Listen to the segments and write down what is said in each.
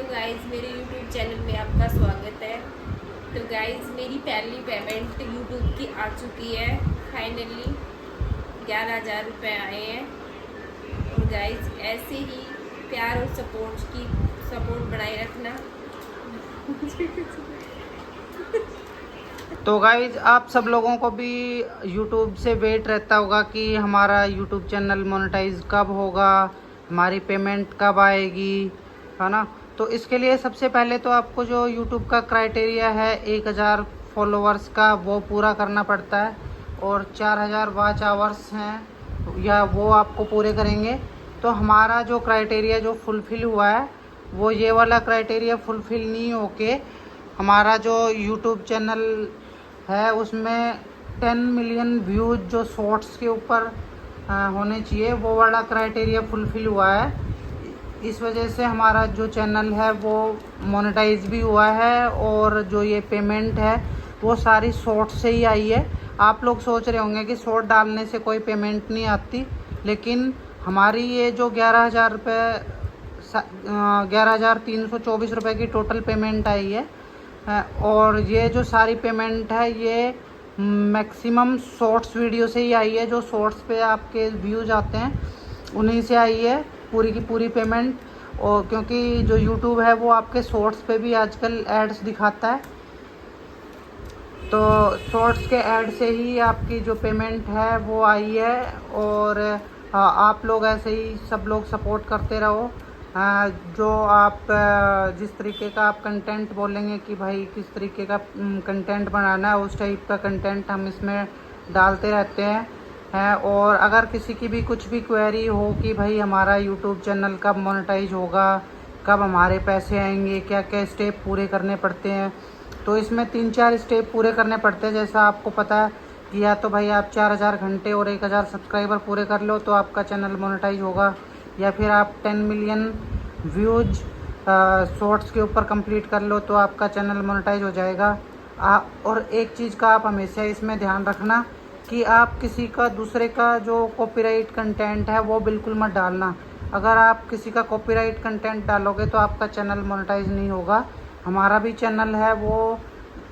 Hello guys, मेरे YouTube channel में आपका स्वागत है। तो गाइस, मेरी पहली पेमेंट यूट्यूब की आ चुकी है। फाइनली 11,000 रुपये आए हैं। और गाइस, ऐसे ही प्यार और सपोर्ट बनाए रखना। तो गाइज आप सब लोगों को भी यूट्यूब से वेट रहता होगा कि हमारा यूट्यूब चैनल मोनेटाइज कब होगा, हमारी पेमेंट कब आएगी, है ना। तो इसके लिए सबसे पहले तो आपको जो यूट्यूब का क्राइटेरिया है 1,000 फॉलोअर्स का, वो पूरा करना पड़ता है। और 4,000 वॉच आवर्स हैं या वो आपको पूरे करेंगे। तो हमारा जो क्राइटेरिया जो फुलफ़िल हुआ है, वो ये वाला क्राइटेरिया फुलफ़िल नहीं होके हमारा जो यूट्यूब चैनल है उसमें 10 मिलियन व्यूज़ जो शॉर्ट्स के ऊपर होने चाहिए, वो वाला क्राइटेरिया फुलफ़िल हुआ है। इस वजह से हमारा जो चैनल है वो मोनेटाइज भी हुआ है। और जो ये पेमेंट है वो सारी शॉर्ट्स से ही आई है। आप लोग सोच रहे होंगे कि शॉर्ट डालने से कोई पेमेंट नहीं आती, लेकिन हमारी ये जो 11,000 रुपये 11,324 रुपये की टोटल पेमेंट आई है। और ये जो सारी पेमेंट है ये मैक्सिमम शॉर्ट्स वीडियो से ही आई है। जो शॉर्ट्स पे आपके व्यूज़ आते हैं उन्हीं से आई है पूरी की पूरी पेमेंट। और क्योंकि जो यूट्यूब है वो आपके शॉर्ट्स पे भी आजकल एड्स दिखाता है, तो शॉर्ट्स के ऐड से ही आपकी जो पेमेंट है वो आई है। और आप लोग ऐसे ही सब लोग सपोर्ट करते रहो। जो आप जिस तरीके का आप कंटेंट बोलेंगे कि भाई किस तरीके का कंटेंट बनाना है, उस टाइप का कंटेंट हम इसमें डालते रहते हैं। और अगर किसी की भी कुछ भी क्वेरी हो कि भाई हमारा यूट्यूब चैनल कब मोनेटाइज होगा, कब हमारे पैसे आएंगे, क्या क्या स्टेप पूरे करने पड़ते हैं, तो इसमें 3-4 स्टेप पूरे करने पड़ते हैं। जैसा आपको पता है कि या तो भाई आप 4,000 घंटे और 1,000 सब्सक्राइबर पूरे कर लो तो आपका चैनल मोनेटाइज होगा, या फिर आप 10 मिलियन व्यूज शॉर्ट्स के ऊपर कंप्लीट कर लो तो आपका चैनल मोनेटाइज हो जाएगा। और एक चीज़ का आप हमेशा इसमें ध्यान रखना कि आप किसी का दूसरे का जो कॉपीराइट कंटेंट है वो बिल्कुल मत डालना। अगर आप किसी का कॉपीराइट कंटेंट डालोगे तो आपका चैनल मोनेटाइज नहीं होगा। हमारा भी चैनल है वो,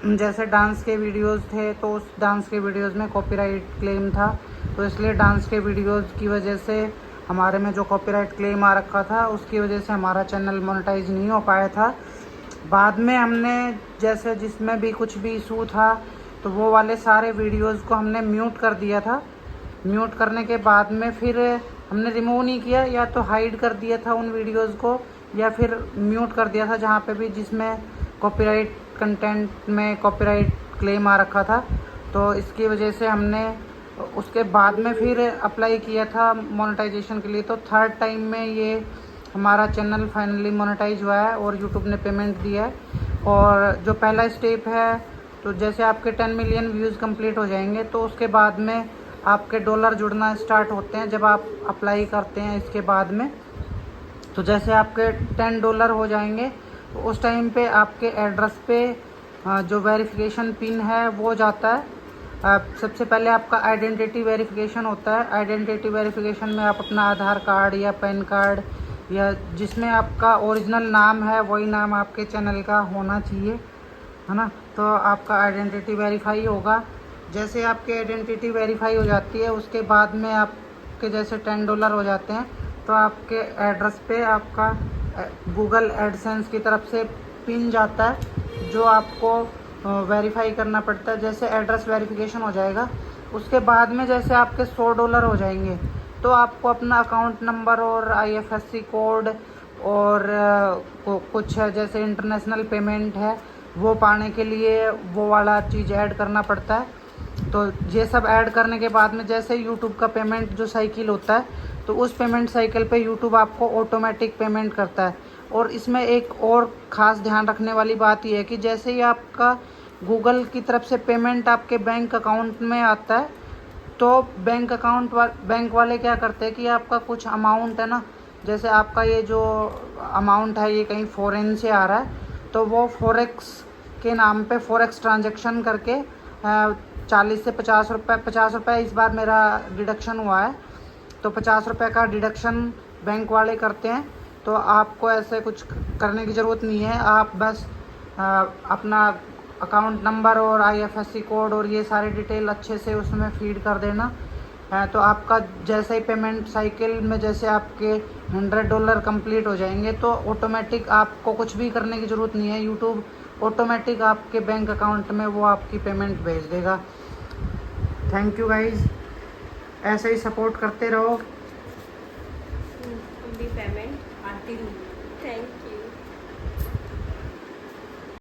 जैसे डांस के वीडियोस थे तो उस डांस के वीडियोस में कॉपीराइट क्लेम था, तो इसलिए डांस के वीडियोस की वजह से हमारे में जो कॉपीराइट क्लेम आ रखा था उसकी वजह से हमारा चैनल मोनेटाइज नहीं हो पाया था। बाद में हमने जैसे जिसमें भी कुछ भी इशू था तो वो वाले सारे वीडियोस को हमने म्यूट कर दिया था। म्यूट करने के बाद में फिर हमने रिमूव नहीं किया, या तो हाइड कर दिया था उन वीडियोस को, या फिर म्यूट कर दिया था जहाँ पे भी जिसमें कॉपीराइट कंटेंट में कॉपीराइट क्लेम आ रखा था। तो इसकी वजह से हमने उसके बाद में फिर अप्लाई किया था मोनेटाइजेशन के लिए। तो थर्ड टाइम में ये हमारा चैनल फाइनली मोनेटाइज हुआ है और यूट्यूब ने पेमेंट दिया है। और जो पहला स्टेप है, तो जैसे आपके 10 मिलियन व्यूज़ कंप्लीट हो जाएंगे तो उसके बाद में आपके डॉलर जुड़ना स्टार्ट होते हैं जब आप अप्लाई करते हैं इसके बाद में। तो जैसे आपके $10 हो जाएंगे तो उस टाइम पे आपके एड्रेस पे जो वेरिफिकेशन पिन है वो जाता है। सबसे पहले आपका आइडेंटिटी वेरिफिकेशन होता है। आइडेंटिटी वेरिफिकेशन में आप अपना आधार कार्ड या पैन कार्ड या जिसमें आपका ओरिजिनल नाम है वही नाम आपके चैनल का होना चाहिए, है ना। तो आपका आइडेंटिटी वेरीफाई होगा। जैसे आपकी आइडेंटिटी वेरीफाई हो जाती है उसके बाद में आपके जैसे $10 हो जाते हैं तो आपके एड्रेस पे आपका गूगल एडसेंस की तरफ से पिन जाता है जो आपको वेरीफाई करना पड़ता है। जैसे एड्रेस वेरिफिकेशन हो जाएगा उसके बाद में जैसे आपके $100 हो जाएंगे तो आपको अपना अकाउंट नंबर और IFSC कोड और कुछ जैसे इंटरनेशनल पेमेंट है वो पाने के लिए वो वाला चीज़ ऐड करना पड़ता है। तो ये सब ऐड करने के बाद में जैसे यूट्यूब का पेमेंट जो साइकिल होता है तो उस पेमेंट साइकिल पे यूट्यूब आपको ऑटोमेटिक पेमेंट करता है। और इसमें एक और ख़ास ध्यान रखने वाली बात यह है कि जैसे ही आपका गूगल की तरफ से पेमेंट आपके बैंक अकाउंट में आता है तो बैंक वाले क्या करते हैं कि आपका कुछ अमाउंट है ना, जैसे आपका ये जो अमाउंट है ये कहीं फॉरेन से आ रहा है तो वो फॉरेक्स के नाम पे फॉरेक्स ट्रांजैक्शन करके 40 से 50 रुपये इस बार मेरा डिडक्शन हुआ है तो 50 रुपये का डिडक्शन बैंक वाले करते हैं। तो आपको ऐसे कुछ करने की ज़रूरत नहीं है। आप बस अपना अकाउंट नंबर और IFSC कोड और ये सारी डिटेल अच्छे से उसमें फीड कर देना। तो आपका जैसे ही पेमेंट साइकिल में जैसे आपके $100 कंप्लीट हो जाएंगे तो ऑटोमेटिक आपको कुछ भी करने की ज़रूरत नहीं है। यूट्यूब ऑटोमेटिक आपके बैंक अकाउंट में वो आपकी पेमेंट भेज देगा। थैंक यू गाइज, ऐसे ही सपोर्ट करते रहो। भी पेमेंट आती हूँ। थैंक